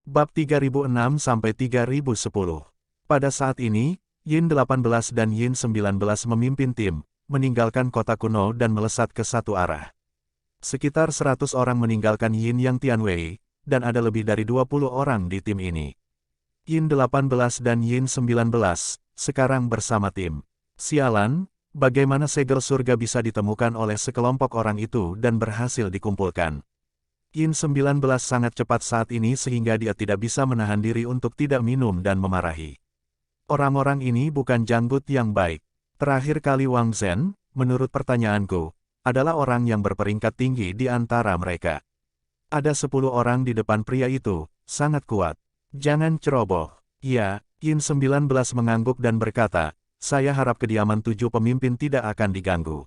Bab 3006-3010. Pada saat ini, Yin 18 dan Yin 19 memimpin tim, meninggalkan kota kuno dan melesat ke satu arah. Sekitar 100 orang meninggalkan Yin Yang Tianwei, dan ada lebih dari 20 orang di tim ini. Yin 18 dan Yin 19, sekarang bersama tim. Sialan, bagaimana segel surga bisa ditemukan oleh sekelompok orang itu dan berhasil dikumpulkan. Yin 19 sangat cepat saat ini sehingga dia tidak bisa menahan diri untuk tidak minum dan memarahi. Orang-orang ini bukan janggut yang baik. Terakhir kali Wang Zhen, menurut pertanyaanku, adalah orang yang berperingkat tinggi di antara mereka. Ada 10 orang di depan pria itu, sangat kuat. Jangan ceroboh. Ya, Yin 19 mengangguk dan berkata, saya harap kediaman 7 pemimpin tidak akan diganggu.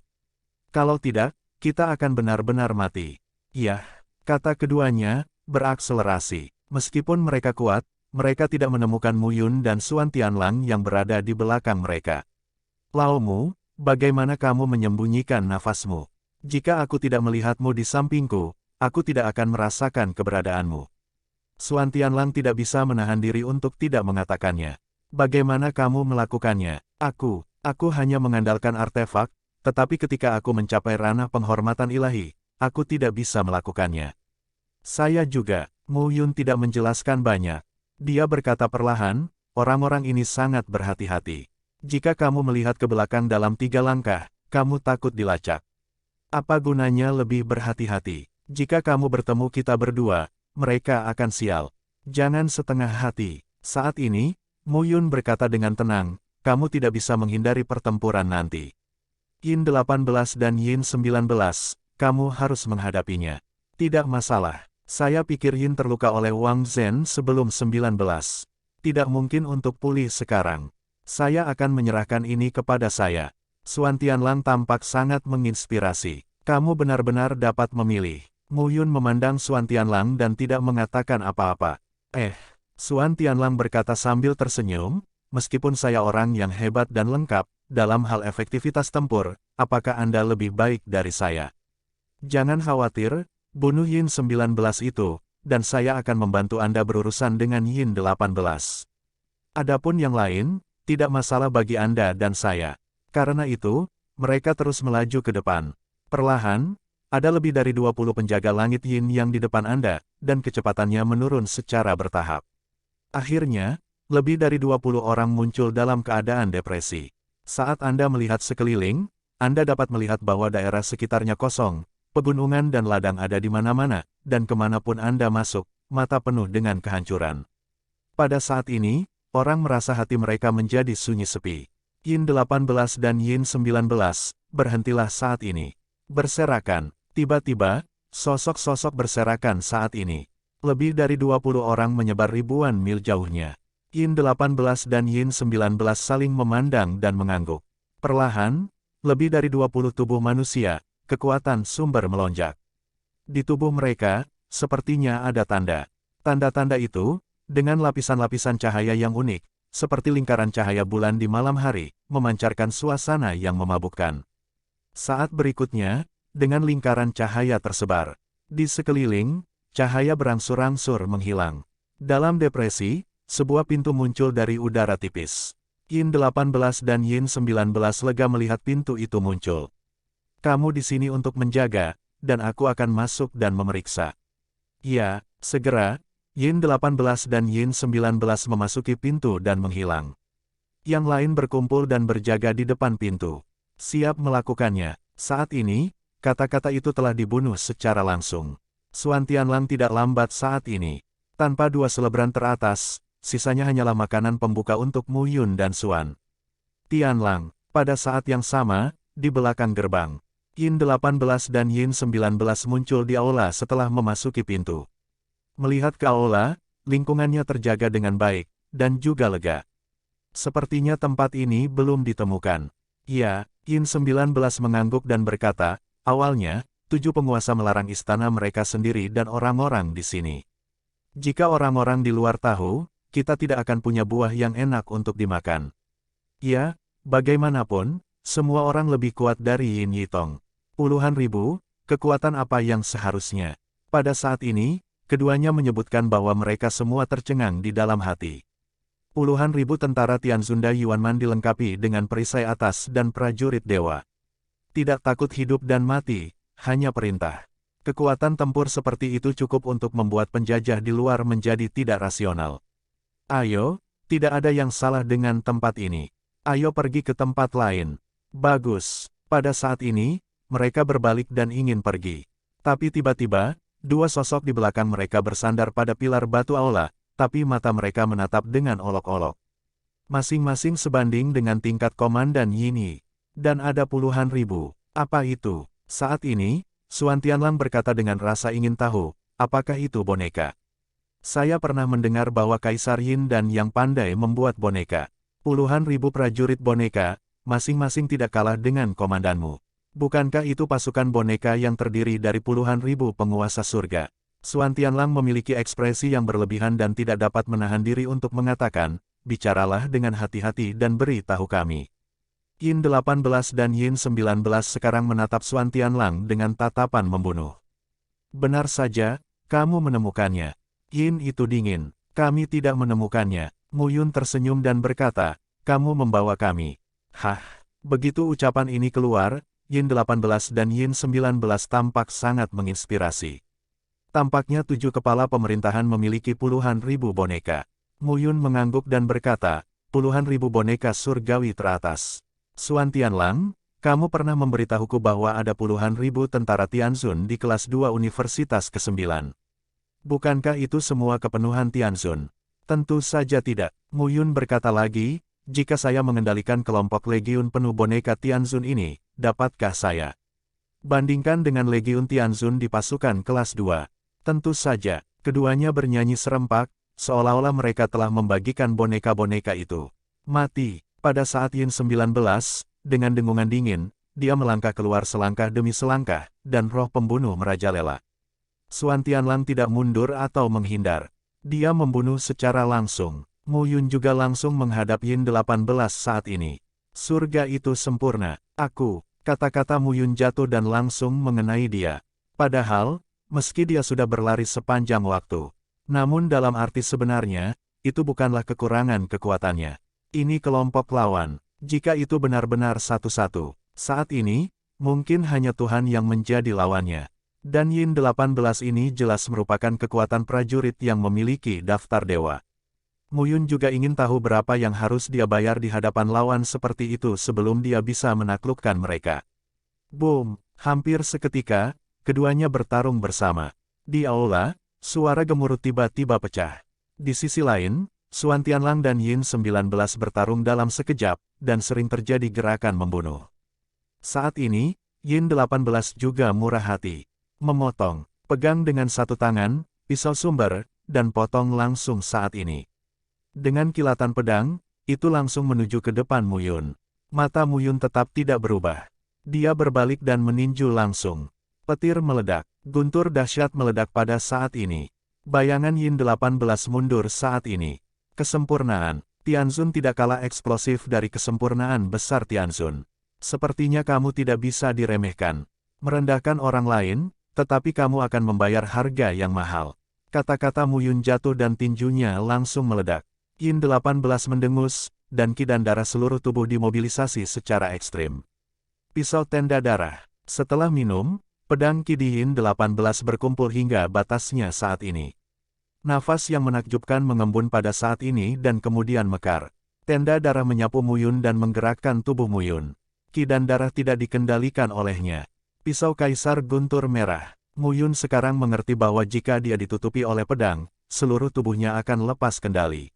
Kalau tidak, kita akan benar-benar mati. Iya. Kata keduanya, berakselerasi. Meskipun mereka kuat, mereka tidak menemukan Mu Yun dan Xuan Tianlang yang berada di belakang mereka. Lao Mu, bagaimana kamu menyembunyikan nafasmu? Jika aku tidak melihatmu di sampingku, aku tidak akan merasakan keberadaanmu. Xuan Tianlang tidak bisa menahan diri untuk tidak mengatakannya. Bagaimana kamu melakukannya? Aku hanya mengandalkan artefak, tetapi ketika aku mencapai ranah penghormatan ilahi, aku tidak bisa melakukannya. Saya juga. Mu Yun tidak menjelaskan banyak. Dia berkata perlahan, orang-orang ini sangat berhati-hati. Jika kamu melihat ke belakang dalam 3 langkah, kamu takut dilacak. Apa gunanya lebih berhati-hati? Jika kamu bertemu kita berdua, mereka akan sial. Jangan setengah hati. Saat ini, Mu Yun berkata dengan tenang, kamu tidak bisa menghindari pertempuran nanti. Yin 18 dan Yin 19, kamu harus menghadapinya. Tidak masalah. Saya pikir Yin terluka oleh Wang Zhen sebelum 19. Tidak mungkin untuk pulih sekarang. Saya akan menyerahkan ini kepada saya. Xuan Tianlang tampak sangat menginspirasi. Kamu benar-benar dapat memilih. Mu Yun memandang Xuan Tianlang dan tidak mengatakan apa-apa. Xuan Tianlang berkata sambil tersenyum, meskipun saya orang yang hebat dan lengkap, dalam hal efektivitas tempur, apakah Anda lebih baik dari saya? Jangan khawatir, bunuh Yin 19 itu, dan saya akan membantu Anda berurusan dengan Yin 18. Adapun yang lain, tidak masalah bagi Anda dan saya. Karena itu, mereka terus melaju ke depan. Perlahan, ada lebih dari 20 penjaga langit Yin yang di depan Anda, dan kecepatannya menurun secara bertahap. Akhirnya, lebih dari 20 orang muncul dalam keadaan depresi. Saat Anda melihat sekeliling, Anda dapat melihat bahwa daerah sekitarnya kosong, pegunungan dan ladang ada di mana-mana, dan kemanapun Anda masuk, mata penuh dengan kehancuran. Pada saat ini, orang merasa hati mereka menjadi sunyi sepi. Yin 18 dan Yin 19, berhentilah saat ini. Berserakan. Tiba-tiba, sosok-sosok berserakan saat ini. Lebih dari 20 orang menyebar ribuan mil jauhnya. Yin 18 dan Yin 19 saling memandang dan mengangguk. Perlahan, lebih dari 20 tubuh manusia, kekuatan sumber melonjak. Di tubuh mereka, sepertinya ada tanda. Tanda-tanda itu, dengan lapisan-lapisan cahaya yang unik, seperti lingkaran cahaya bulan di malam hari, memancarkan suasana yang memabukkan. Saat berikutnya, dengan lingkaran cahaya tersebar. Di sekeliling, cahaya berangsur-angsur menghilang. Dalam depresi, sebuah pintu muncul dari udara tipis. Yin 18 dan Yin 19 lega melihat pintu itu muncul. Kamu di sini untuk menjaga, dan aku akan masuk dan memeriksa. Ya, segera, Yin 18 dan Yin 19 memasuki pintu dan menghilang. Yang lain berkumpul dan berjaga di depan pintu. Siap melakukannya. Saat ini, kata-kata itu telah dibunuh secara langsung. Xuan Tianlang tidak lambat saat ini. Tanpa 2 selebaran teratas, sisanya hanyalah makanan pembuka untuk Mu Yun dan Xuan Tianlang. Pada saat yang sama, di belakang gerbang, Yin 18 dan Yin 19 muncul di aula setelah memasuki pintu. Melihat ke aula, lingkungannya terjaga dengan baik, dan juga lega. Sepertinya tempat ini belum ditemukan. Ya, Yin 19 mengangguk dan berkata, awalnya, 7 penguasa melarang istana mereka sendiri dan orang-orang di sini. Jika orang-orang di luar tahu, kita tidak akan punya buah yang enak untuk dimakan. Ya, bagaimanapun, semua orang lebih kuat dari Yin Yitong. Puluhan ribu, kekuatan apa yang seharusnya. Pada saat ini, keduanya menyebutkan bahwa mereka semua tercengang di dalam hati. Puluhan ribu tentara Tianzunda Yuanman dilengkapi dengan perisai atas dan prajurit dewa. Tidak takut hidup dan mati, hanya perintah. Kekuatan tempur seperti itu cukup untuk membuat penjajah di luar menjadi tidak rasional. Ayo, tidak ada yang salah dengan tempat ini. Ayo pergi ke tempat lain. Bagus. Pada saat ini, mereka berbalik dan ingin pergi. Tapi tiba-tiba, dua sosok di belakang mereka bersandar pada pilar batu aula, tapi mata mereka menatap dengan olok-olok. Masing-masing sebanding dengan tingkat Komandan Yini. Dan ada puluhan ribu. Apa itu? Saat ini, Xuan Tianlang berkata dengan rasa ingin tahu, apakah itu boneka? Saya pernah mendengar bahwa Kaisar Yin dan Yang pandai membuat boneka. Puluhan ribu prajurit boneka, masing-masing tidak kalah dengan komandanmu. Bukankah itu pasukan boneka yang terdiri dari puluhan ribu penguasa surga? Xuan Tianlang memiliki ekspresi yang berlebihan dan tidak dapat menahan diri untuk mengatakan, bicaralah dengan hati-hati dan beri tahu kami. Yin 18 dan Yin 19 sekarang menatap Xuan Tianlang dengan tatapan membunuh. Benar saja, kamu menemukannya. Yin itu dingin, kami tidak menemukannya. Mu Yun tersenyum dan berkata, kamu membawa kami. Hah, begitu ucapan ini keluar, Yin 18 dan Yin 19 tampak sangat menginspirasi. Tampaknya 7 kepala pemerintahan memiliki puluhan ribu boneka. Mu Yun mengangguk dan berkata, puluhan ribu boneka surgawi teratas. Xuan Tianlang, kamu pernah memberitahuku bahwa ada puluhan ribu tentara Tianzun di kelas 2 Universitas ke-9. Bukankah itu semua kepenuhan Tianzun? Tentu saja tidak. Mu Yun berkata lagi, jika saya mengendalikan kelompok legiun penuh boneka Tianzun ini, dapatkah saya bandingkan dengan legiun Tianzun di pasukan kelas 2? Tentu saja, keduanya bernyanyi serempak, seolah-olah mereka telah membagikan boneka-boneka itu. Mati. Pada saat Yin 19, dengan dengungan dingin, dia melangkah keluar selangkah demi selangkah, dan roh pembunuh merajalela. Xuan Tianlang tidak mundur atau menghindar. Dia membunuh secara langsung. Mu Yun juga langsung menghadap Yin 18 saat ini. Surga itu sempurna. Aku, kata-kata Mu Yun jatuh dan langsung mengenai dia. Padahal, meski dia sudah berlari sepanjang waktu. Namun dalam arti sebenarnya, itu bukanlah kekurangan kekuatannya. Ini kelompok lawan. Jika itu benar-benar satu-satu, saat ini, mungkin hanya Tuhan yang menjadi lawannya. Dan Yin 18 ini jelas merupakan kekuatan prajurit yang memiliki daftar dewa. Mu Yun juga ingin tahu berapa yang harus dia bayar di hadapan lawan seperti itu sebelum dia bisa menaklukkan mereka. Boom! Hampir seketika, keduanya bertarung bersama. Di aula, suara gemuruh tiba-tiba pecah. Di sisi lain, Xuan Tianlang dan Yin 19 bertarung dalam sekejap, dan sering terjadi gerakan membunuh. Saat ini, Yin 18 juga murah hati. Memotong, pegang dengan satu tangan, pisau sumber, dan potong langsung saat ini. Dengan kilatan pedang, itu langsung menuju ke depan Mu Yun. Mata Mu Yun tetap tidak berubah. Dia berbalik dan meninju langsung. Petir meledak, guntur dahsyat meledak pada saat ini. Bayangan Yin 18 mundur saat ini. Kesempurnaan, Tianzun tidak kalah eksplosif dari kesempurnaan besar Tianzun. Sepertinya kamu tidak bisa diremehkan. Merendahkan orang lain, tetapi kamu akan membayar harga yang mahal. Kata-kata Mu Yun jatuh dan tinjunya langsung meledak. Yin 18 mendengus, dan ki dan darah seluruh tubuh dimobilisasi secara ekstrim. Pisau tenda darah. Setelah minum, pedang ki di Yin 18 berkumpul hingga batasnya saat ini. Nafas yang menakjubkan mengembun pada saat ini dan kemudian mekar. Tenda darah menyapu Mu Yun dan menggerakkan tubuh Mu Yun. Ki dan darah tidak dikendalikan olehnya. Pisau Kaisar Guntur Merah. Mu Yun sekarang mengerti bahwa jika dia ditutupi oleh pedang, seluruh tubuhnya akan lepas kendali.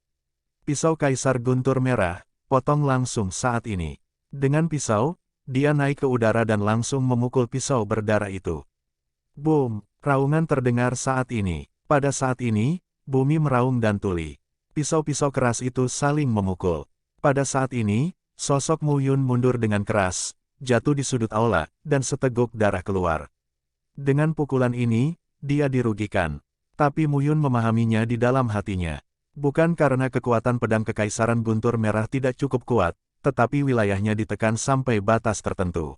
Pisau Kaisar Guntur Merah, potong langsung saat ini. Dengan pisau, dia naik ke udara dan langsung memukul pisau berdarah itu. Boom! Raungan terdengar saat ini. Pada saat ini, bumi meraung dan tuli. Pisau-pisau keras itu saling memukul. Pada saat ini, sosok Mu Yun mundur dengan keras, jatuh di sudut aula, dan seteguk darah keluar. Dengan pukulan ini, dia dirugikan. Tapi Mu Yun memahaminya di dalam hatinya. Bukan karena kekuatan pedang Kekaisaran Guntur Merah tidak cukup kuat, tetapi wilayahnya ditekan sampai batas tertentu.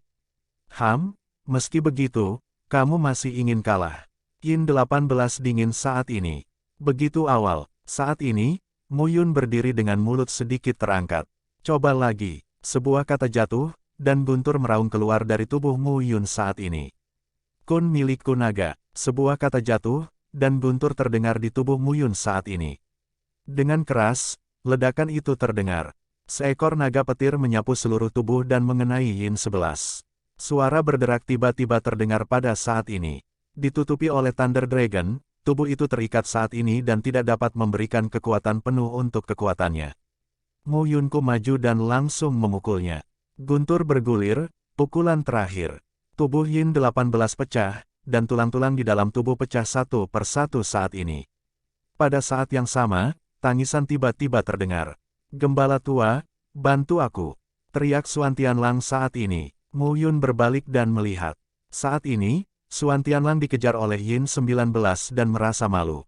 Meski begitu, kamu masih ingin kalah. Yin 18 dingin saat ini. Begitu awal, saat ini, Mu Yun berdiri dengan mulut sedikit terangkat. Coba lagi, sebuah kata jatuh, dan guntur meraung keluar dari tubuh Mu Yun saat ini. Kun milikku naga, sebuah kata jatuh, dan guntur terdengar di tubuh Mu Yun saat ini. Dengan keras, ledakan itu terdengar. Seekor naga petir menyapu seluruh tubuh dan mengenai Yin 11. Suara berderak tiba-tiba terdengar pada saat ini. Ditutupi oleh Thunder Dragon, tubuh itu terikat saat ini dan tidak dapat memberikan kekuatan penuh untuk kekuatannya. Mu Yunku maju dan langsung memukulnya. Guntur bergulir, pukulan terakhir. Tubuh Yin 18 pecah, dan tulang-tulang di dalam tubuh pecah satu persatu saat ini. Pada saat yang sama, tangisan tiba-tiba terdengar. Gembala tua, bantu aku, teriak Xuan Tianlang saat ini. Mu Yun berbalik dan melihat. Saat ini, Xuan Tianlang dikejar oleh Yin 19 dan merasa malu.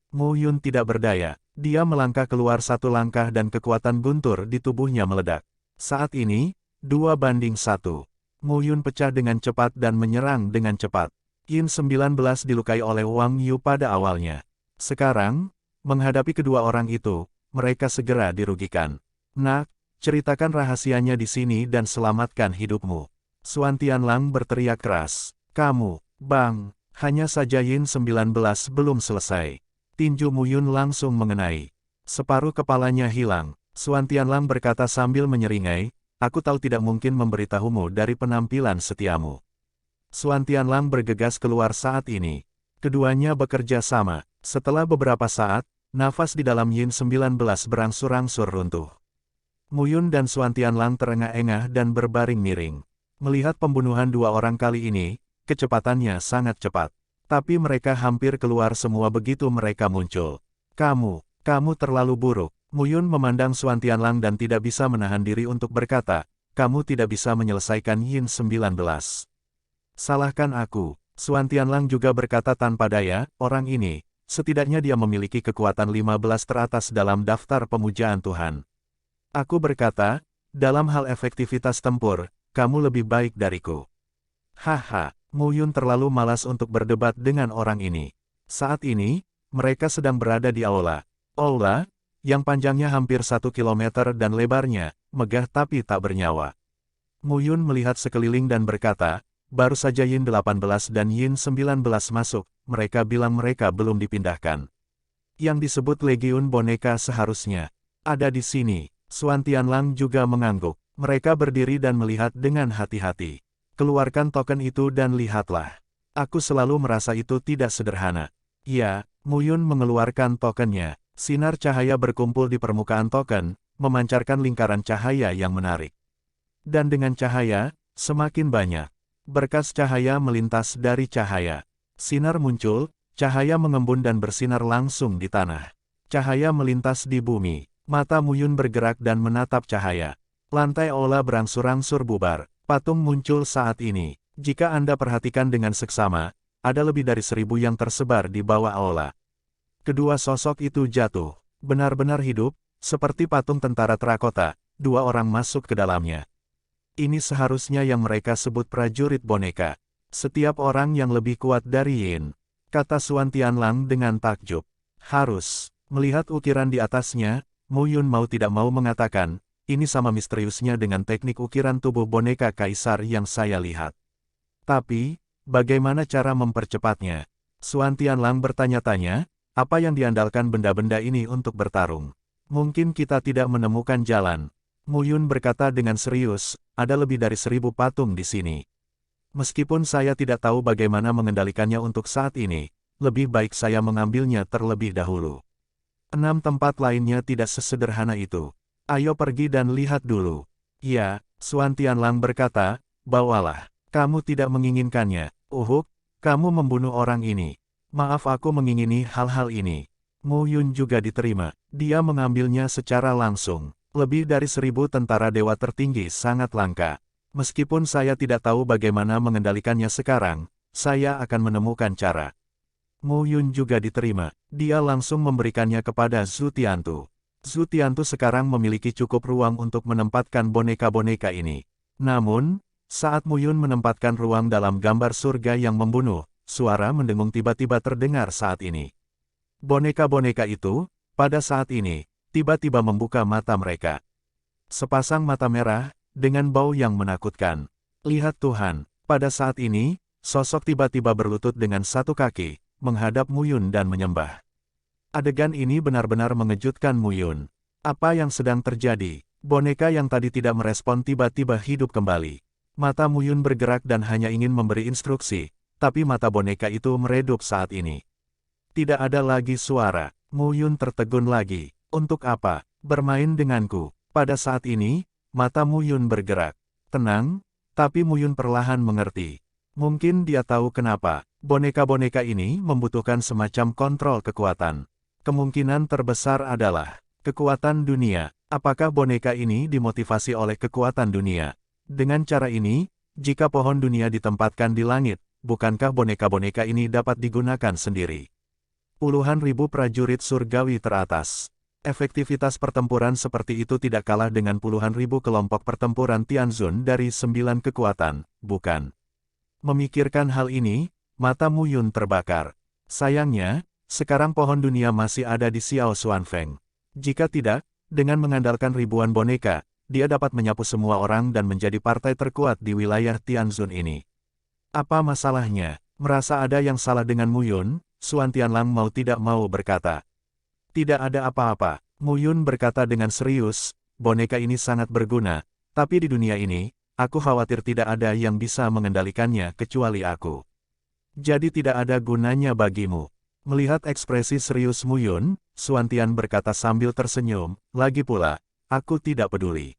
Mu Yun tidak berdaya, dia melangkah keluar satu langkah dan kekuatan guntur di tubuhnya meledak. Saat ini, 2-1. Mu Yun pecah dengan cepat dan menyerang dengan cepat. Yin 19 dilukai oleh Wang Yu pada awalnya. Sekarang, menghadapi kedua orang itu, mereka segera dirugikan. Nak, ceritakan rahasianya di sini dan selamatkan hidupmu. Xuan Tianlang berteriak keras. Kamu, Bang, hanya saja Yin 19 belum selesai. Tinju Mu Yun langsung mengenai. Separuh kepalanya hilang. Xuan Tianlang berkata sambil menyeringai, aku tahu tidak mungkin memberitahumu dari penampilan setiamu. Xuan Tianlang bergegas keluar saat ini. Keduanya bekerja sama. Setelah beberapa saat, nafas di dalam Yin 19 berangsur-angsur runtuh. Mu Yun dan Xuan Tianlang terengah-engah dan berbaring miring. Melihat pembunuhan dua orang kali ini, kecepatannya sangat cepat. Tapi mereka hampir keluar semua begitu mereka muncul. Kamu terlalu buruk. Mu Yun memandang Xuan Tianlang dan tidak bisa menahan diri untuk berkata, kamu tidak bisa menyelesaikan Yin 19. Salahkan aku. Xuan Tianlang juga berkata tanpa daya, orang ini, setidaknya dia memiliki kekuatan 15 teratas dalam daftar pemujaan Tuhan. Aku berkata, dalam hal efektivitas tempur, kamu lebih baik dariku. Haha, Mu Yun terlalu malas untuk berdebat dengan orang ini. Saat ini, mereka sedang berada di aula. Aula, yang panjangnya hampir 1 kilometer dan lebarnya, megah tapi tak bernyawa. Mu Yun melihat sekeliling dan berkata, baru saja Yin 18 dan Yin 19 masuk, mereka bilang mereka belum dipindahkan. Yang disebut Legiun Boneka seharusnya ada di sini. Xuan Tianlang juga mengangguk. Mereka berdiri dan melihat dengan hati-hati. Keluarkan token itu dan lihatlah. Aku selalu merasa itu tidak sederhana. Ya, Mu Yun mengeluarkan tokennya. Sinar cahaya berkumpul di permukaan token, memancarkan lingkaran cahaya yang menarik. Dan dengan cahaya, semakin banyak. Berkas cahaya melintas dari cahaya. Sinar muncul, cahaya mengembun dan bersinar langsung di tanah. Cahaya melintas di bumi. Mata Mu Yun bergerak dan menatap cahaya. Lantai aula berangsur-angsur bubar. Patung muncul saat ini. Jika Anda perhatikan dengan seksama, ada lebih dari 1000 yang tersebar di bawah aula. Kedua sosok itu jatuh. Benar-benar hidup, seperti patung tentara terakota. Dua orang masuk ke dalamnya. Ini seharusnya yang mereka sebut prajurit boneka. Setiap orang yang lebih kuat dari Yin, kata Xuan Tianlang dengan takjub. Harus, melihat ukiran di atasnya, Mu Yun mau tidak mau mengatakan, ini sama misteriusnya dengan teknik ukiran tubuh boneka kaisar yang saya lihat. Tapi, bagaimana cara mempercepatnya? Xuan Tianlang bertanya-tanya, apa yang diandalkan benda-benda ini untuk bertarung? Mungkin kita tidak menemukan jalan. Mu Yun berkata dengan serius, ada lebih dari 1000 patung di sini. Meskipun saya tidak tahu bagaimana mengendalikannya untuk saat ini, lebih baik saya mengambilnya terlebih dahulu. 6 tempat lainnya tidak sesederhana itu. Ayo pergi dan lihat dulu. Ya, Xuan Tianlang berkata, bawalah. Kamu tidak menginginkannya. Uhuk, kamu membunuh orang ini. Maaf aku mengingini hal-hal ini. Mu Yun juga diterima. Dia mengambilnya secara langsung. Lebih dari 1000 tentara dewa tertinggi sangat langka. Meskipun saya tidak tahu bagaimana mengendalikannya sekarang, saya akan menemukan cara. Mu Yun juga diterima. Dia langsung memberikannya kepada Zhu Tiantu. Zhu Tiantu sekarang memiliki cukup ruang untuk menempatkan boneka-boneka ini. Namun, saat Mu Yun menempatkan ruang dalam gambar surga yang membunuh, suara mendengung tiba-tiba terdengar saat ini. Boneka-boneka itu, pada saat ini, tiba-tiba membuka mata mereka. Sepasang mata merah, dengan bau yang menakutkan. Lihat Tuhan, pada saat ini, sosok tiba-tiba berlutut dengan satu kaki, menghadap Muyun dan menyembah. Adegan ini benar-benar mengejutkan Muyun. Apa yang sedang terjadi? Boneka yang tadi tidak merespon tiba-tiba hidup kembali. Mata Muyun bergerak dan hanya ingin memberi instruksi, tapi mata boneka itu meredup saat ini. Tidak ada lagi suara. Muyun tertegun lagi. Untuk apa? Bermain denganku. Pada saat ini, mata Muyun bergerak. Tenang, tapi Muyun perlahan mengerti. Mungkin dia tahu kenapa boneka-boneka ini membutuhkan semacam kontrol kekuatan. Kemungkinan terbesar adalah kekuatan dunia. Apakah boneka ini dimotivasi oleh kekuatan dunia? Dengan cara ini, jika pohon dunia ditempatkan di langit, bukankah boneka-boneka ini dapat digunakan sendiri? Puluhan ribu prajurit surgawi teratas. Efektivitas pertempuran seperti itu tidak kalah dengan puluhan ribu kelompok pertempuran Tianzun dari 9 kekuatan, bukan? Memikirkan hal ini, mata Muyun terbakar. Sayangnya, sekarang pohon dunia masih ada di Xiao Xuanfeng. Jika tidak, dengan mengandalkan ribuan boneka, dia dapat menyapu semua orang dan menjadi partai terkuat di wilayah Tianzun ini. Apa masalahnya? Merasa ada yang salah dengan Muyun, Xuan Tianlang mau tidak mau berkata. Tidak ada apa-apa, Muyun berkata dengan serius, boneka ini sangat berguna, tapi di dunia ini, aku khawatir tidak ada yang bisa mengendalikannya kecuali aku. Jadi tidak ada gunanya bagimu. Melihat ekspresi serius Muyun, Xuan Tian berkata sambil tersenyum, lagi pula, aku tidak peduli.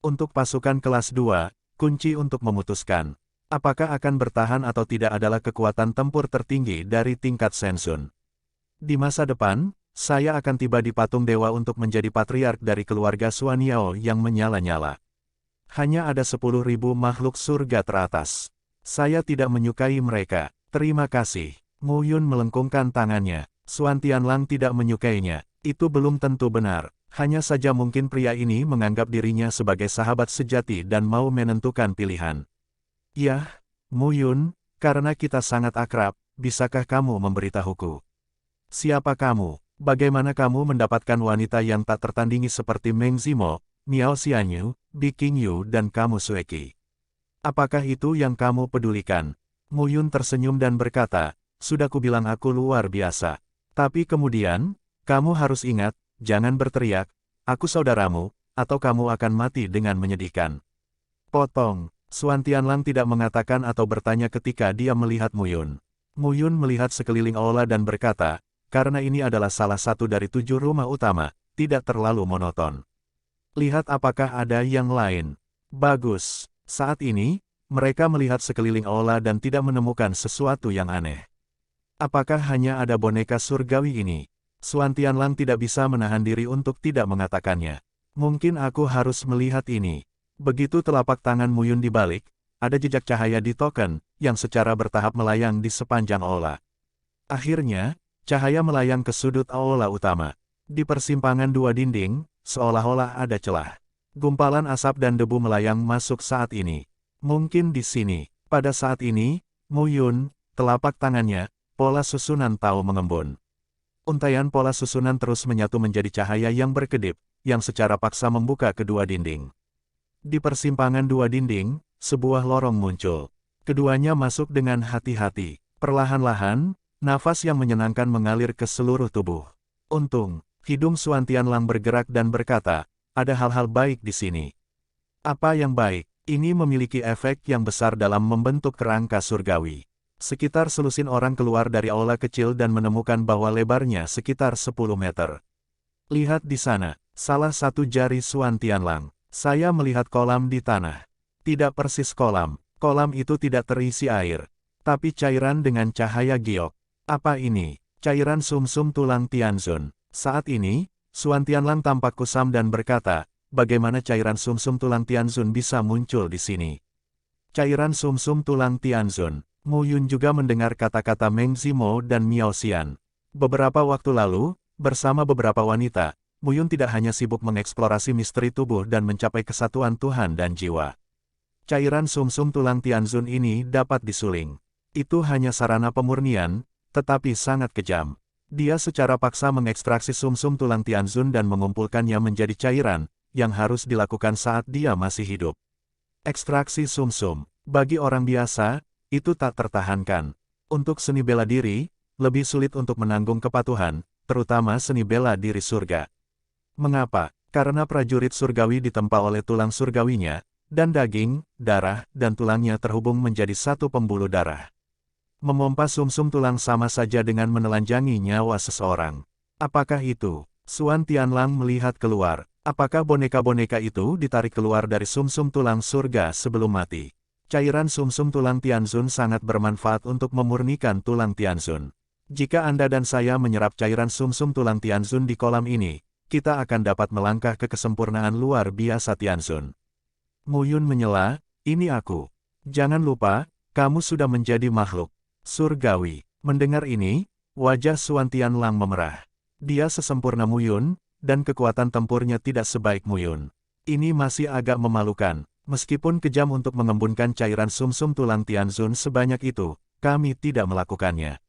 Untuk pasukan kelas 2, kunci untuk memutuskan apakah akan bertahan atau tidak adalah kekuatan tempur tertinggi dari tingkat Sensun. Di masa depan, saya akan tiba di patung dewa untuk menjadi patriark dari keluarga Xuan Yao yang menyala-nyala. Hanya ada 10.000 makhluk surga teratas. Saya tidak menyukai mereka. Terima kasih. Muyun melengkungkan tangannya. Xuan Tianlang tidak menyukainya. Itu belum tentu benar. Hanya saja mungkin pria ini menganggap dirinya sebagai sahabat sejati dan mau menentukan pilihan. Yah, Muyun, karena kita sangat akrab, bisakah kamu memberitahuku? Siapa kamu? Bagaimana kamu mendapatkan wanita yang tak tertandingi seperti Meng Zimo, Miao Xianyu, Bi Qingyu dan kamu Sueki? Apakah itu yang kamu pedulikan? Muyun tersenyum dan berkata, sudah kubilang aku luar biasa. Tapi kemudian, kamu harus ingat, jangan berteriak, aku saudaramu, atau kamu akan mati dengan menyedihkan. Potong. Xuan Tianlang tidak mengatakan atau bertanya ketika dia melihat Muyun. Muyun melihat sekeliling aula dan berkata, karena ini adalah salah satu dari 7 rumah utama, tidak terlalu monoton. Lihat apakah ada yang lain. Bagus. Saat ini, mereka melihat sekeliling aula dan tidak menemukan sesuatu yang aneh. Apakah hanya ada boneka surgawi ini? Xuan Tianlang tidak bisa menahan diri untuk tidak mengatakannya. Mungkin aku harus melihat ini. Begitu telapak tangan Muyun dibalik, ada jejak cahaya di token, yang secara bertahap melayang di sepanjang aula. Akhirnya, cahaya melayang ke sudut aula utama. Di persimpangan dua dinding, seolah-olah ada celah. Gumpalan asap dan debu melayang masuk saat ini. Mungkin di sini. Pada saat ini, Muyun, telapak tangannya, pola susunan tahu mengembun. Untaian pola susunan terus menyatu menjadi cahaya yang berkedip, yang secara paksa membuka kedua dinding. Di persimpangan dua dinding, sebuah lorong muncul. Keduanya masuk dengan hati-hati. Perlahan-lahan, nafas yang menyenangkan mengalir ke seluruh tubuh. Untung, hidung Xuan Tianlang bergerak dan berkata, ada hal-hal baik di sini. Apa yang baik? Ini memiliki efek yang besar dalam membentuk kerangka surgawi. Sekitar selusin orang keluar dari aula kecil dan menemukan bahwa lebarnya sekitar 10 meter. Lihat di sana, salah satu jari Xuan Tianlang. Saya melihat kolam di tanah. Tidak persis kolam. Kolam itu tidak terisi air. Tapi cairan dengan cahaya giok. Apa ini? Cairan sumsum tulang Tianzun. Saat ini, Xuan Tianlang tampak kusam dan berkata, bagaimana cairan sumsum tulang Tianzun bisa muncul di sini? Cairan sumsum tulang Tianzun. Muyun juga mendengar kata-kata Meng Zimo dan Miao Xian. Beberapa waktu lalu, bersama beberapa wanita, Muyun tidak hanya sibuk mengeksplorasi misteri tubuh dan mencapai kesatuan Tuhan dan jiwa. Cairan sumsum tulang Tianzun ini dapat disuling. Itu hanya sarana pemurnian, tetapi sangat kejam. Dia secara paksa mengekstraksi sumsum tulang Tianzun dan mengumpulkannya menjadi cairan, yang harus dilakukan saat dia masih hidup. Ekstraksi sumsum, bagi orang biasa, itu tak tertahankan. Untuk seni bela diri, lebih sulit untuk menanggung kepatuhan, terutama seni bela diri surga. Mengapa? Karena prajurit surgawi ditempa oleh tulang surgawinya, dan daging, darah, dan tulangnya terhubung menjadi satu pembuluh darah. Memompa sumsum tulang sama saja dengan menelanjangi nyawa seseorang. Apakah itu? Suan Tianlang melihat keluar. Apakah boneka-boneka itu ditarik keluar dari sumsum tulang surga sebelum mati? Cairan sumsum tulang Tianzun sangat bermanfaat untuk memurnikan tulang Tianzun. Jika Anda dan saya menyerap cairan sumsum tulang Tianzun di kolam ini, kita akan dapat melangkah ke kesempurnaan luar biasa Tianzun. Mu Yun menyela, ini aku. Jangan lupa, kamu sudah menjadi makhluk surgawi. Mendengar ini, wajah Suan Tianlang memerah. Dia sesempurna Mu Yun, dan kekuatan tempurnya tidak sebaik Mu Yun. Ini masih agak memalukan. Meskipun kejam untuk mengembunkan cairan sumsum tulang Tianzun sebanyak itu, kami tidak melakukannya.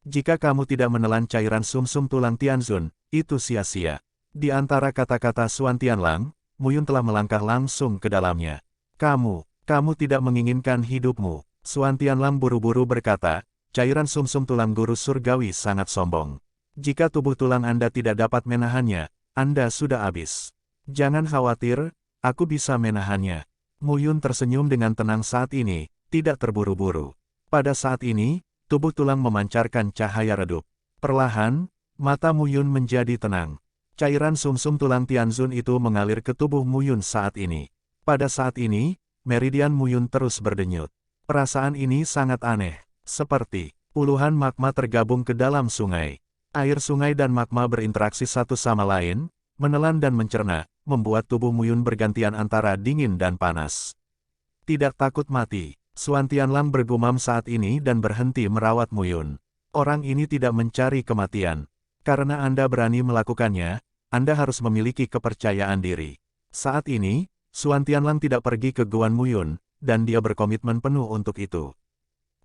Jika kamu tidak menelan cairan sumsum tulang Tianzun, itu sia-sia. Di antara kata-kata Suan Tianlang, Mu Yun telah melangkah langsung ke dalamnya. Kamu tidak menginginkan hidupmu. Suan Tianlang buru-buru berkata, cairan sumsum tulang guru surgawi sangat sombong. Jika tubuh tulang Anda tidak dapat menahannya, Anda sudah habis. Jangan khawatir, aku bisa menahannya. Mu Yun tersenyum dengan tenang saat ini, tidak terburu-buru. Pada saat ini, tubuh tulang memancarkan cahaya redup. Perlahan, mata Mu Yun menjadi tenang. Cairan sumsum tulang Tianzun itu mengalir ke tubuh Mu Yun saat ini. Pada saat ini, meridian Mu Yun terus berdenyut. Perasaan ini sangat aneh, seperti puluhan magma tergabung ke dalam sungai. Air sungai dan magma berinteraksi satu sama lain, menelan dan mencerna, membuat tubuh Mu Yun bergantian antara dingin dan panas. Tidak takut mati, Suan Tianlang bergumam saat ini dan berhenti merawat Mu Yun. Orang ini tidak mencari kematian. Karena Anda berani melakukannya, Anda harus memiliki kepercayaan diri. Saat ini, Suan Tianlang tidak pergi ke Guan Mu Yun, dan dia berkomitmen penuh untuk itu.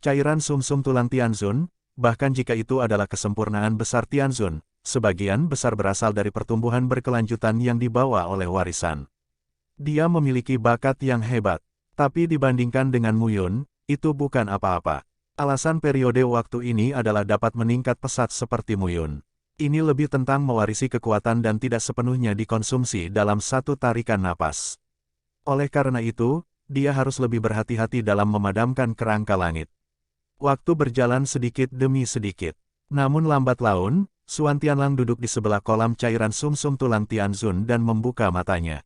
Cairan sumsum tulang Tianzun, bahkan jika itu adalah kesempurnaan besar Tianzun, sebagian besar berasal dari pertumbuhan berkelanjutan yang dibawa oleh warisan. Dia memiliki bakat yang hebat, tapi dibandingkan dengan Mu Yun, itu bukan apa-apa. Alasan periode waktu ini adalah dapat meningkat pesat seperti Mu Yun. Ini lebih tentang mewarisi kekuatan dan tidak sepenuhnya dikonsumsi dalam satu tarikan napas. Oleh karena itu, dia harus lebih berhati-hati dalam memadamkan kerangka langit. Waktu berjalan sedikit demi sedikit. Namun lambat laun, Suan Tianlang duduk di sebelah kolam cairan sumsum tulang Tianzun dan membuka matanya.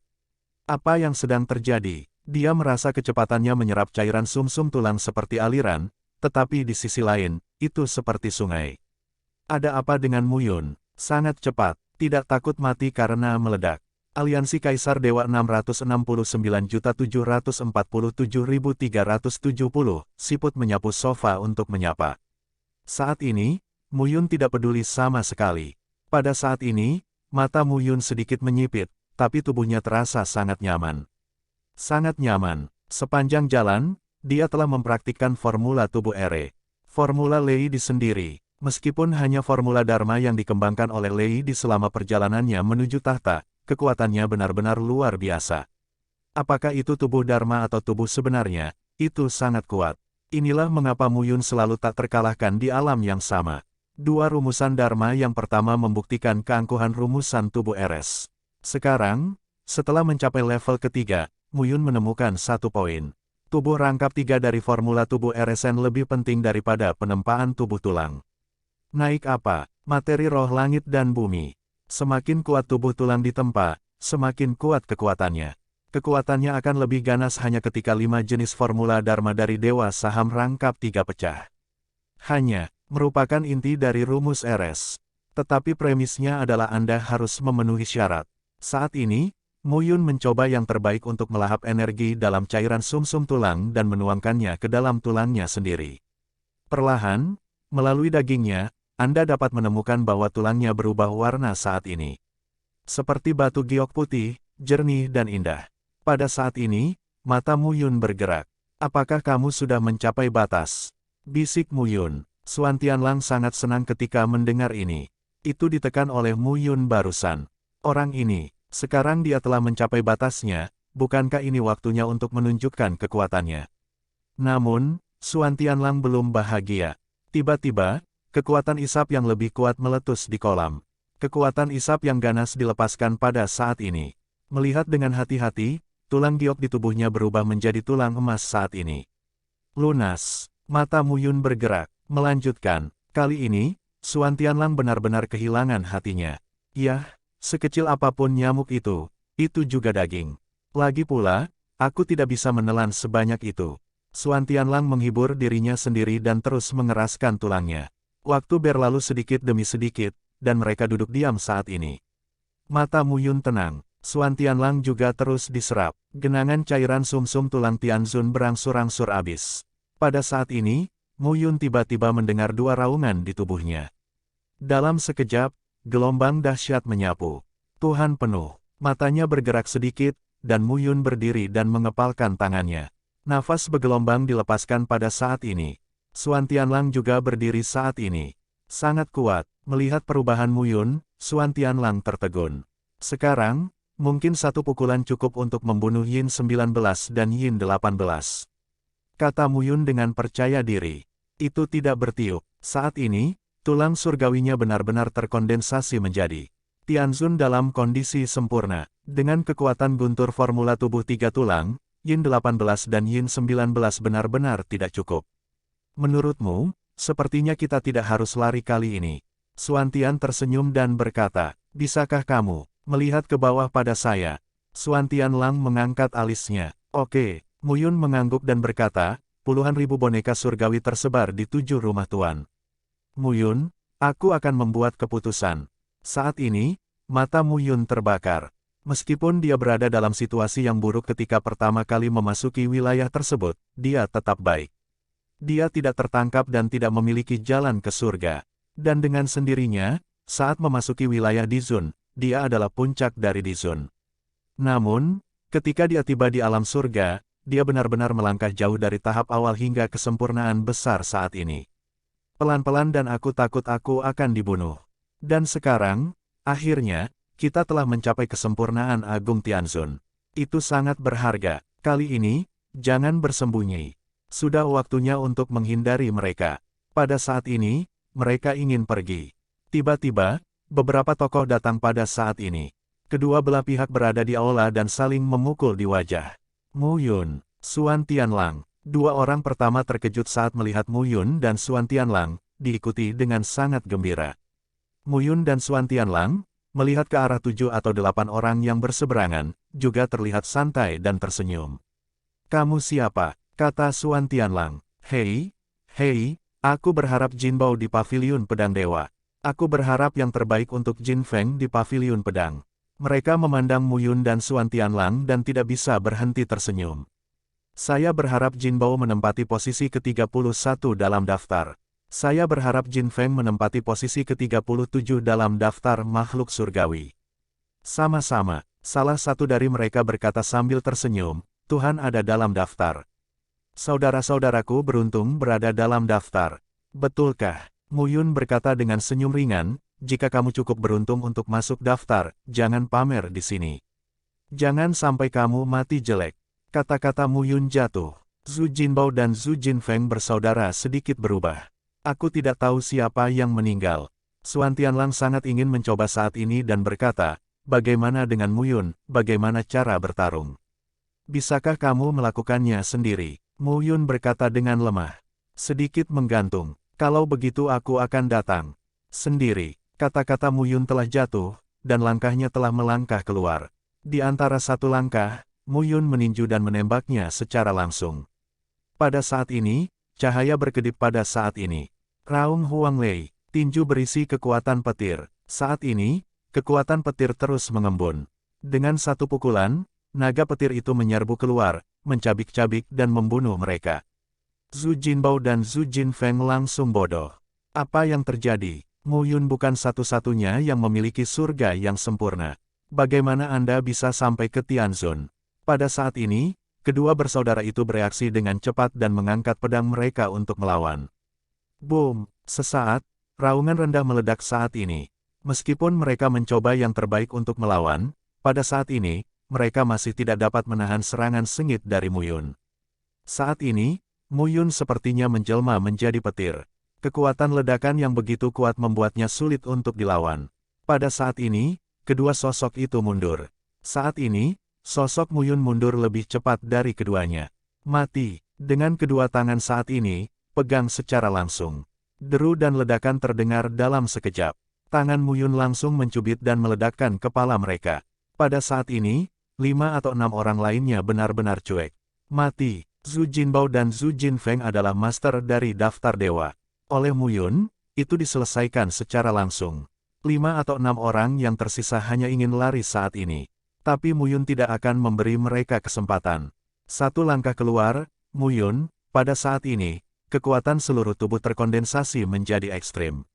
Apa yang sedang terjadi? Dia merasa kecepatannya menyerap cairan sumsum tulang seperti aliran, tetapi di sisi lain, itu seperti sungai. Ada apa dengan Mu Yun? Sangat cepat, tidak takut mati karena meledak. Aliansi Kaisar Dewa 669.747.370, siput menyapu sofa untuk menyapa. Saat ini, Mu Yun tidak peduli sama sekali. Pada saat ini, mata Mu Yun sedikit menyipit, tapi tubuhnya terasa sangat nyaman. Sangat nyaman. Sepanjang jalan, dia telah mempraktikkan formula tubuh Ere. Formula Lei Di sendiri. Meskipun hanya formula Dharma yang dikembangkan oleh Lei Di selama perjalanannya menuju tahta, kekuatannya benar-benar luar biasa. Apakah itu tubuh Dharma atau tubuh sebenarnya? Itu sangat kuat. Inilah mengapa Mu Yun selalu tak terkalahkan di alam yang sama. Dua rumusan Dharma yang pertama membuktikan keangkuhan rumusan tubuh Eres. Sekarang, setelah mencapai level ketiga, Mu Yun menemukan satu poin. Tubuh rangkap 3 dari formula tubuh Eresen lebih penting daripada penempaan tubuh tulang. Naik apa? Materi roh langit dan bumi. Semakin kuat tubuh tulang ditempa, semakin kuat kekuatannya. Kekuatannya akan lebih ganas hanya ketika 5 jenis formula Dharma dari Dewa Saham rangkap 3 pecah. Hanya, merupakan inti dari rumus Eres. Tetapi premisnya adalah Anda harus memenuhi syarat. Saat ini, Mu Yun mencoba yang terbaik untuk melahap energi dalam cairan sumsum tulang dan menuangkannya ke dalam tulangnya sendiri. Perlahan, melalui dagingnya, Anda dapat menemukan bahwa tulangnya berubah warna saat ini. Seperti batu giok putih, jernih dan indah. Pada saat ini, mata Mu Yun bergerak. Apakah kamu sudah mencapai batas? Bisik Mu Yun. Xuan Tianlang sangat senang ketika mendengar ini. Itu ditekan oleh Mu Yun barusan. Orang ini, sekarang dia telah mencapai batasnya, bukankah ini waktunya untuk menunjukkan kekuatannya? Namun, Xuan Tianlang belum bahagia. Tiba-tiba, kekuatan isap yang lebih kuat meletus di kolam. Kekuatan isap yang ganas dilepaskan pada saat ini. Melihat dengan hati-hati, tulang giok di tubuhnya berubah menjadi tulang emas saat ini. Lunas. Mata Mu Yun bergerak. Melanjutkan. Kali ini, Xuan Tianlang benar-benar kehilangan hatinya. Yah, sekecil apapun nyamuk itu juga daging. Lagi pula, aku tidak bisa menelan sebanyak itu. Xuan Tianlang menghibur dirinya sendiri dan terus mengeraskan tulangnya. Waktu berlalu sedikit demi sedikit, dan mereka duduk diam saat ini. Mata Mu Yun tenang. Xuan Tianlang juga terus diserap. Genangan cairan sumsum tulang Tianzun berangsur-angsur habis. Pada saat ini, Mu Yun tiba-tiba mendengar dua raungan di tubuhnya. Dalam sekejap, gelombang dahsyat menyapu. Tuhan penuh. Matanya bergerak sedikit, dan Mu Yun berdiri dan mengepalkan tangannya. Nafas bergelombang dilepaskan pada saat ini. Xuan Tianlang juga berdiri saat ini. Sangat kuat. Melihat perubahan Mu Yun, Xuan Tianlang tertegun. Sekarang, mungkin satu pukulan cukup untuk membunuh Yin 19 dan Yin 18. Kata Mu Yun dengan percaya diri. Itu tidak bertiup. Saat ini, tulang surgawinya benar-benar terkondensasi menjadi Tianzun dalam kondisi sempurna. Dengan kekuatan guntur formula tubuh 3 tulang, Yin 18 dan Yin 19 benar-benar tidak cukup. Menurutmu, sepertinya kita tidak harus lari kali ini. Xuan Tian tersenyum dan berkata, bisakah kamu melihat ke bawah pada saya? Xuan Tianlang mengangkat alisnya. Oke. Mu Yun mengangguk dan berkata, puluhan ribu boneka surgawi tersebar di 7 rumah tuan. Mu Yun, aku akan membuat keputusan. Saat ini, mata Mu Yun terbakar. Meskipun dia berada dalam situasi yang buruk ketika pertama kali memasuki wilayah tersebut, dia tetap baik. Dia tidak tertangkap dan tidak memiliki jalan ke surga. Dan dengan sendirinya, saat memasuki wilayah Dizun, dia adalah puncak dari Dizun. Namun, ketika dia tiba di alam surga, dia benar-benar melangkah jauh dari tahap awal hingga kesempurnaan besar saat ini. Pelan-pelan dan aku takut aku akan dibunuh. Dan sekarang, akhirnya, kita telah mencapai kesempurnaan Agung Tianzun. Itu sangat berharga. Kali ini, jangan bersembunyi. Sudah waktunya untuk menghindari mereka. Pada saat ini, mereka ingin pergi. Tiba-tiba, beberapa tokoh datang pada saat ini. Kedua belah pihak berada di aula dan saling memukul di wajah. Mu Yun, Xuan Tianlang. Dua orang pertama terkejut saat melihat Mu Yun dan Xuan Tianlang, diikuti dengan sangat gembira. Mu Yun dan Xuan Tianlang, melihat ke arah 7 atau 8 orang yang berseberangan, juga terlihat santai dan tersenyum. Kamu siapa? Kata Xuan Tianlang. Hei, aku berharap Jin Bao di Paviliun Pedang Dewa. Aku berharap yang terbaik untuk Jin Feng di Paviliun Pedang. Mereka memandang Mu Yun dan Xuan Tianlang dan tidak bisa berhenti tersenyum. Saya berharap Jin Bao menempati posisi ke-31 dalam daftar. Saya berharap Jin Feng menempati posisi ke-37 dalam daftar makhluk surgawi. Sama-sama, salah satu dari mereka berkata sambil tersenyum, Tuhan ada dalam daftar. Saudara-saudaraku beruntung berada dalam daftar. Betulkah? Mu Yun berkata dengan senyum ringan, jika kamu cukup beruntung untuk masuk daftar, jangan pamer di sini. Jangan sampai kamu mati jelek. Kata-kata Mu Yun jatuh. Zhu Jinbao dan Zhu Jinfeng bersaudara sedikit berubah. Aku tidak tahu siapa yang meninggal. Xuan Tianlang sangat ingin mencoba saat ini dan berkata, bagaimana dengan Mu Yun, bagaimana cara bertarung? Bisakah kamu melakukannya sendiri? Mu Yun berkata dengan lemah. Sedikit menggantung. Kalau begitu aku akan datang. Sendiri. Kata-kata Mu Yun telah jatuh, dan langkahnya telah melangkah keluar. Di antara satu langkah, Mu Yun meninju dan menembaknya secara langsung. Pada saat ini, cahaya berkedip pada saat ini. Raung Huang Lei, tinju berisi kekuatan petir. Saat ini, kekuatan petir terus mengembun. Dengan satu pukulan, naga petir itu menyerbu keluar, mencabik-cabik dan membunuh mereka. Zhu Jinbao dan Zhu Jinfeng langsung bodoh. Apa yang terjadi? Mu Yun bukan satu-satunya yang memiliki surga yang sempurna. Bagaimana Anda bisa sampai ke Tianzun? Pada saat ini, kedua bersaudara itu bereaksi dengan cepat dan mengangkat pedang mereka untuk melawan. Boom! Sesaat, raungan rendah meledak saat ini. Meskipun mereka mencoba yang terbaik untuk melawan, pada saat ini, mereka masih tidak dapat menahan serangan sengit dari Muyun. Saat ini, Muyun sepertinya menjelma menjadi petir. Kekuatan ledakan yang begitu kuat membuatnya sulit untuk dilawan. Pada saat ini, kedua sosok itu mundur. Saat ini, sosok Muyun mundur lebih cepat dari keduanya. Mati, dengan kedua tangan saat ini, pegang secara langsung. Deru dan ledakan terdengar dalam sekejap. Tangan Muyun langsung mencubit dan meledakkan kepala mereka. Pada saat ini, 5 atau 6 orang lainnya benar-benar cuek. Mati, Zhu Jinbao dan Zhu Jinfeng adalah master dari daftar dewa. Oleh Muyun, itu diselesaikan secara langsung. 5 atau 6 orang yang tersisa hanya ingin lari saat ini. Tapi Muyun tidak akan memberi mereka kesempatan. Satu langkah keluar, Muyun, pada saat ini, kekuatan seluruh tubuh terkondensasi menjadi ekstrim.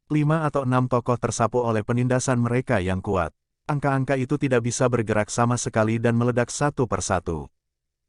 5 atau 6 tokoh tersapu oleh penindasan mereka yang kuat. Angka-angka itu tidak bisa bergerak sama sekali dan meledak satu persatu.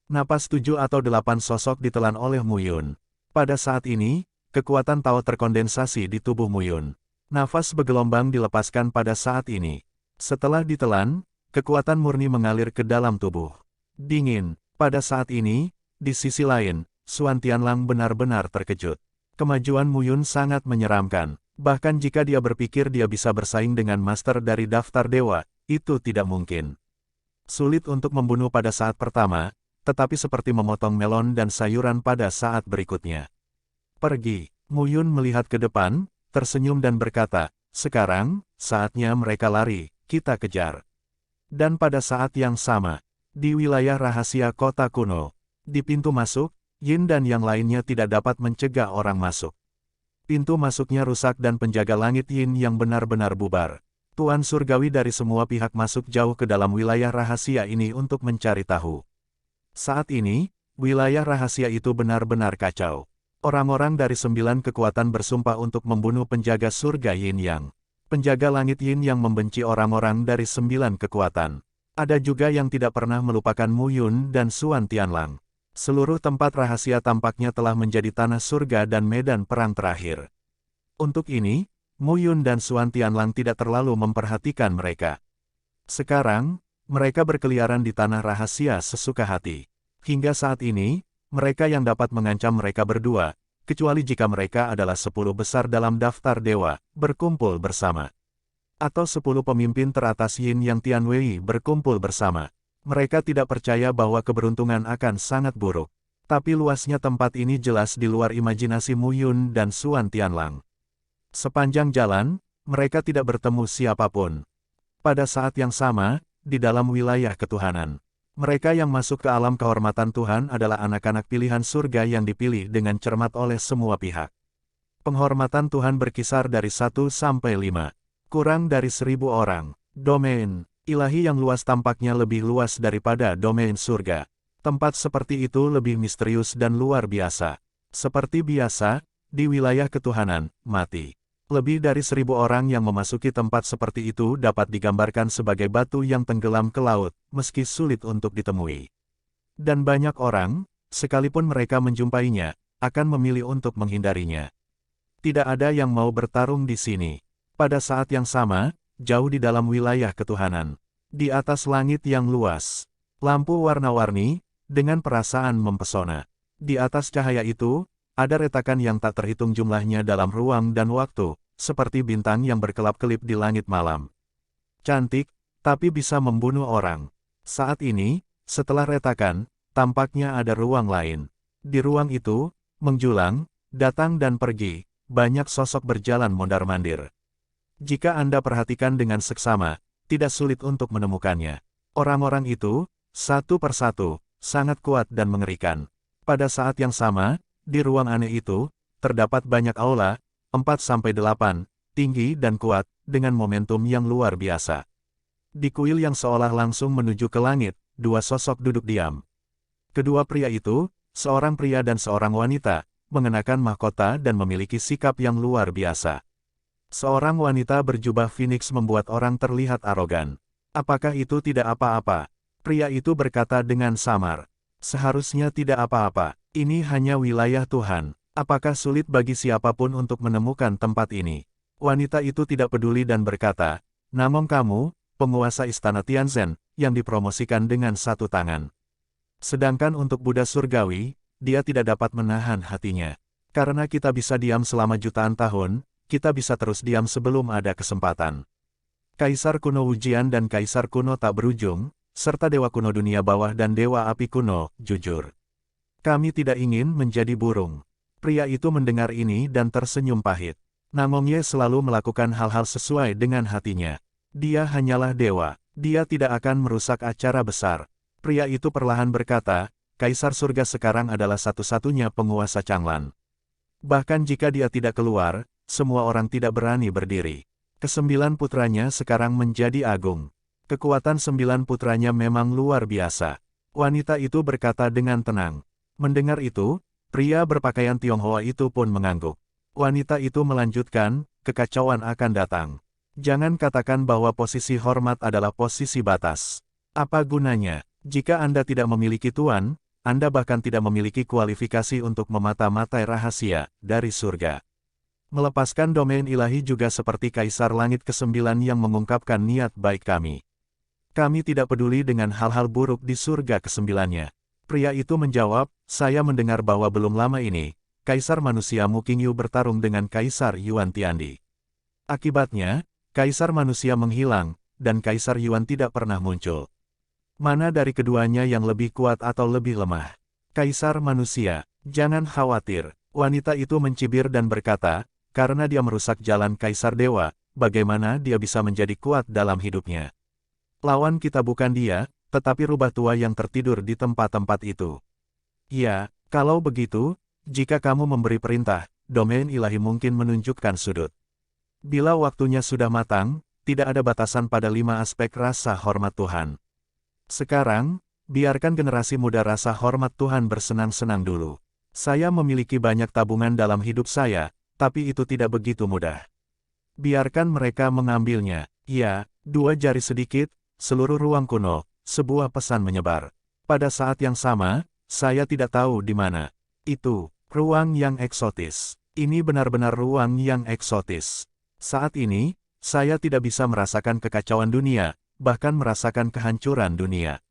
Napas 7 atau 8 sosok ditelan oleh Muyun. Pada saat ini, kekuatan Tao terkondensasi di tubuh Muyun. Nafas bergelombang dilepaskan pada saat ini. Setelah ditelan, kekuatan murni mengalir ke dalam tubuh. Dingin. Pada saat ini, di sisi lain, Xuan Tianlang benar-benar terkejut. Kemajuan Muyun sangat menyeramkan. Bahkan jika dia berpikir dia bisa bersaing dengan master dari daftar dewa, itu tidak mungkin. Sulit untuk membunuh pada saat pertama, tetapi seperti memotong melon dan sayuran pada saat berikutnya. Pergi. Muyun melihat ke depan, tersenyum dan berkata, sekarang, saatnya mereka lari, kita kejar. Dan pada saat yang sama, di wilayah rahasia kota kuno, di pintu masuk, Yin dan yang lainnya tidak dapat mencegah orang masuk. Pintu masuknya rusak dan penjaga langit Yin yang benar-benar bubar. Tuan surgawi dari semua pihak masuk jauh ke dalam wilayah rahasia ini untuk mencari tahu. Saat ini, wilayah rahasia itu benar-benar kacau. Orang-orang dari 9 kekuatan bersumpah untuk membunuh penjaga surga Yin Yang. Penjaga langit Yin yang membenci orang-orang dari 9 kekuatan. Ada juga yang tidak pernah melupakan Muyun dan Xuan Tianlang. Seluruh tempat rahasia tampaknya telah menjadi tanah surga dan medan perang terakhir. Untuk ini, Muyun dan Xuan Tianlang tidak terlalu memperhatikan mereka. Sekarang, mereka berkeliaran di tanah rahasia sesuka hati. Hingga saat ini, mereka yang dapat mengancam mereka berdua, kecuali jika mereka adalah 10 besar dalam daftar dewa, berkumpul bersama. Atau 10 pemimpin teratas Yin yang Tianwei berkumpul bersama. Mereka tidak percaya bahwa keberuntungan akan sangat buruk. Tapi luasnya tempat ini jelas di luar imajinasi Muyun dan Xuan Tianlang. Sepanjang jalan, mereka tidak bertemu siapapun. Pada saat yang sama, di dalam wilayah ketuhanan, mereka yang masuk ke alam kehormatan Tuhan adalah anak-anak pilihan surga yang dipilih dengan cermat oleh semua pihak. Penghormatan Tuhan berkisar dari 1 sampai 5. Kurang dari 1000 orang. Domain ilahi yang luas tampaknya lebih luas daripada domain surga. Tempat seperti itu lebih misterius dan luar biasa. Seperti biasa, di wilayah ketuhanan, mati. Lebih dari 1000 orang yang memasuki tempat seperti itu dapat digambarkan sebagai batu yang tenggelam ke laut, meski sulit untuk ditemui. Dan banyak orang, sekalipun mereka menjumpainya, akan memilih untuk menghindarinya. Tidak ada yang mau bertarung di sini. Pada saat yang sama, jauh di dalam wilayah ketuhanan. Di atas langit yang luas, lampu warna-warni, dengan perasaan mempesona. Di atas cahaya itu, ada retakan yang tak terhitung jumlahnya dalam ruang dan waktu, seperti bintang yang berkelap-kelip di langit malam. Cantik, tapi bisa membunuh orang. Saat ini, setelah retakan, tampaknya ada ruang lain. Di ruang itu, menjulang, datang dan pergi, banyak sosok berjalan mondar-mandir. Jika Anda perhatikan dengan seksama, tidak sulit untuk menemukannya. Orang-orang itu, satu persatu, sangat kuat dan mengerikan. Pada saat yang sama, di ruang aneh itu, terdapat banyak aula, 4-8, tinggi dan kuat, dengan momentum yang luar biasa. Di kuil yang seolah langsung menuju ke langit, 2 sosok duduk diam. Kedua pria itu, seorang pria dan seorang wanita, mengenakan mahkota dan memiliki sikap yang luar biasa. Seorang wanita berjubah Phoenix membuat orang terlihat arogan. Apakah itu tidak apa-apa? Pria itu berkata dengan samar. Seharusnya tidak apa-apa. Ini hanya wilayah Tuhan. Apakah sulit bagi siapapun untuk menemukan tempat ini? Wanita itu tidak peduli dan berkata, namun kamu, penguasa istana Tianzhen, yang dipromosikan dengan satu tangan. Sedangkan untuk Buddha Surgawi, dia tidak dapat menahan hatinya. Karena kita bisa diam selama jutaan tahun, kita bisa terus diam sebelum ada kesempatan. Kaisar kuno Wujian dan Kaisar kuno tak berujung, serta Dewa kuno dunia bawah dan Dewa api kuno, jujur. Kami tidak ingin menjadi burung. Pria itu mendengar ini dan tersenyum pahit. Namong Ye selalu melakukan hal-hal sesuai dengan hatinya. Dia hanyalah dewa. Dia tidak akan merusak acara besar. Pria itu perlahan berkata, Kaisar surga sekarang adalah satu-satunya penguasa Changlan. Bahkan jika dia tidak keluar, semua orang tidak berani berdiri. Kesembilan putranya sekarang menjadi agung. Kekuatan 9 putranya memang luar biasa. Wanita itu berkata dengan tenang. Mendengar itu, pria berpakaian Tionghoa itu pun mengangguk. Wanita itu melanjutkan, kekacauan akan datang. Jangan katakan bahwa posisi hormat adalah posisi batas. Apa gunanya? Jika Anda tidak memiliki tuan, Anda bahkan tidak memiliki kualifikasi untuk memata-matai rahasia dari surga. Melepaskan domain ilahi juga seperti Kaisar Langit ke-9 yang mengungkapkan niat baik kami. Kami tidak peduli dengan hal-hal buruk di surga ke-9-nya. Pria itu menjawab, saya mendengar bahwa belum lama ini, Kaisar manusia Mu Qingyu bertarung dengan Kaisar Yuan Tiandi. Akibatnya, Kaisar manusia menghilang, dan Kaisar Yuan tidak pernah muncul. Mana dari keduanya yang lebih kuat atau lebih lemah? Kaisar manusia, jangan khawatir. Wanita itu mencibir dan berkata, karena dia merusak jalan Kaisar Dewa, bagaimana dia bisa menjadi kuat dalam hidupnya? Lawan kita bukan dia, tetapi rubah tua yang tertidur di tempat-tempat itu. Ya, kalau begitu, jika kamu memberi perintah, domain ilahi mungkin menunjukkan sudut. Bila waktunya sudah matang, tidak ada batasan pada 5 aspek rasa hormat Tuhan. Sekarang, biarkan generasi muda rasa hormat Tuhan bersenang-senang dulu. Saya memiliki banyak tabungan dalam hidup saya, tapi itu tidak begitu mudah. Biarkan mereka mengambilnya. Ya, 2 jari sedikit, seluruh ruang kuno, sebuah pesan menyebar. Pada saat yang sama, saya tidak tahu di mana. Itu, ruang yang eksotis. Ini benar-benar ruang yang eksotis. Saat ini, saya tidak bisa merasakan kekacauan dunia, bahkan merasakan kehancuran dunia.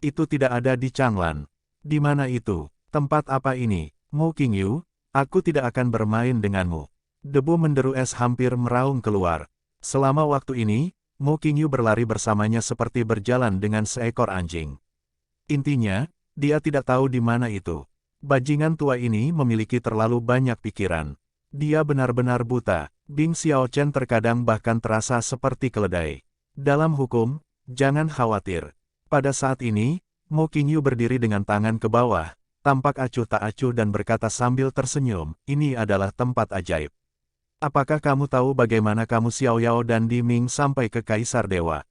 Itu tidak ada di Changlan. Di mana itu? Tempat apa ini? Mu Qingyu, aku tidak akan bermain denganmu. Debu menderu es hampir meraung keluar. Selama waktu ini, Mu Qingyu berlari bersamanya seperti berjalan dengan seekor anjing. Intinya, dia tidak tahu di mana itu. Bajingan tua ini memiliki terlalu banyak pikiran. Dia benar-benar buta. Bing Xiaochen terkadang bahkan terasa seperti keledai. Dalam hukum, jangan khawatir. Pada saat ini, Mu Qingyu berdiri dengan tangan ke bawah, tampak acuh tak acuh dan berkata sambil tersenyum, ini adalah tempat ajaib. Apakah kamu tahu bagaimana kamu Xiao Yao dan Di Ming sampai ke Kaisar Dewa?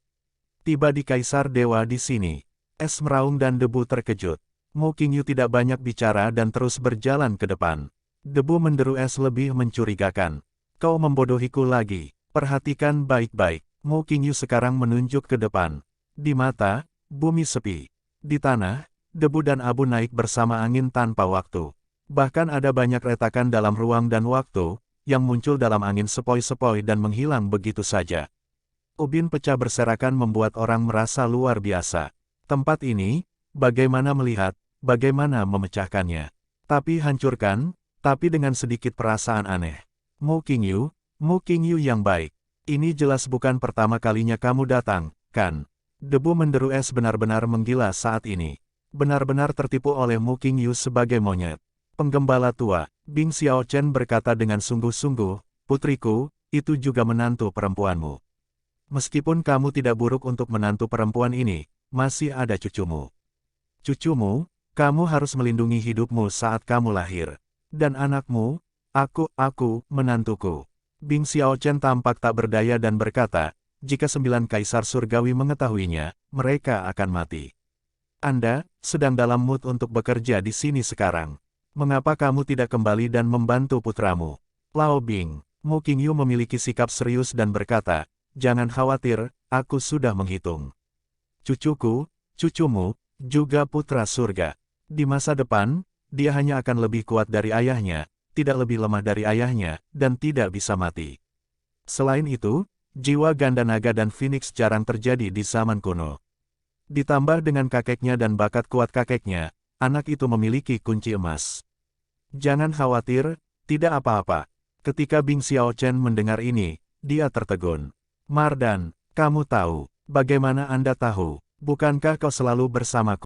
Tiba di Kaisar Dewa di sini. Es meraung dan debu terkejut. Mu Qingyu tidak banyak bicara dan terus berjalan ke depan. Debu menderu es lebih mencurigakan. Kau membodohiku lagi. Perhatikan baik-baik. Mu Qingyu sekarang menunjuk ke depan. Di mata, bumi sepi. Di tanah, debu dan abu naik bersama angin tanpa waktu. Bahkan ada banyak retakan dalam ruang dan waktu, yang muncul dalam angin sepoi-sepoi dan menghilang begitu saja. Ubin pecah berserakan membuat orang merasa luar biasa. Tempat ini, bagaimana melihat, bagaimana memecahkannya. Tapi hancurkan, tapi dengan sedikit perasaan aneh. Mu Qingyu yang baik. Ini jelas bukan pertama kalinya kamu datang, kan? Debu menderu es benar-benar menggila saat ini. Benar-benar tertipu oleh Mu Qingyu sebagai monyet. Penggembala tua, Bing Xiaochen berkata dengan sungguh-sungguh, putriku, itu juga menantu perempuanmu. Meskipun kamu tidak buruk untuk menantu perempuan ini, masih ada cucumu. Cucumu, kamu harus melindungi hidupmu saat kamu lahir. Dan anakmu, aku, menantuku. Bing Xiaochen tampak tak berdaya dan berkata, jika 9 kaisar surgawi mengetahuinya, mereka akan mati. Anda sedang dalam mood untuk bekerja di sini sekarang. Mengapa kamu tidak kembali dan membantu putramu? Lao Bing, Mu Qingyu memiliki sikap serius dan berkata, jangan khawatir, aku sudah menghitung. Cucuku, cucumu, juga putra surga. Di masa depan, dia hanya akan lebih kuat dari ayahnya, tidak lebih lemah dari ayahnya, dan tidak bisa mati. Selain itu, jiwa ganda naga dan Phoenix jarang terjadi di zaman kuno. Ditambah dengan kakeknya dan bakat kuat kakeknya, anak itu memiliki kunci emas. Jangan khawatir, tidak apa-apa. Ketika Bing Xiaochen mendengar ini, dia tertegun. Mardan, kamu tahu, bagaimana Anda tahu? Bukankah kau selalu bersamaku?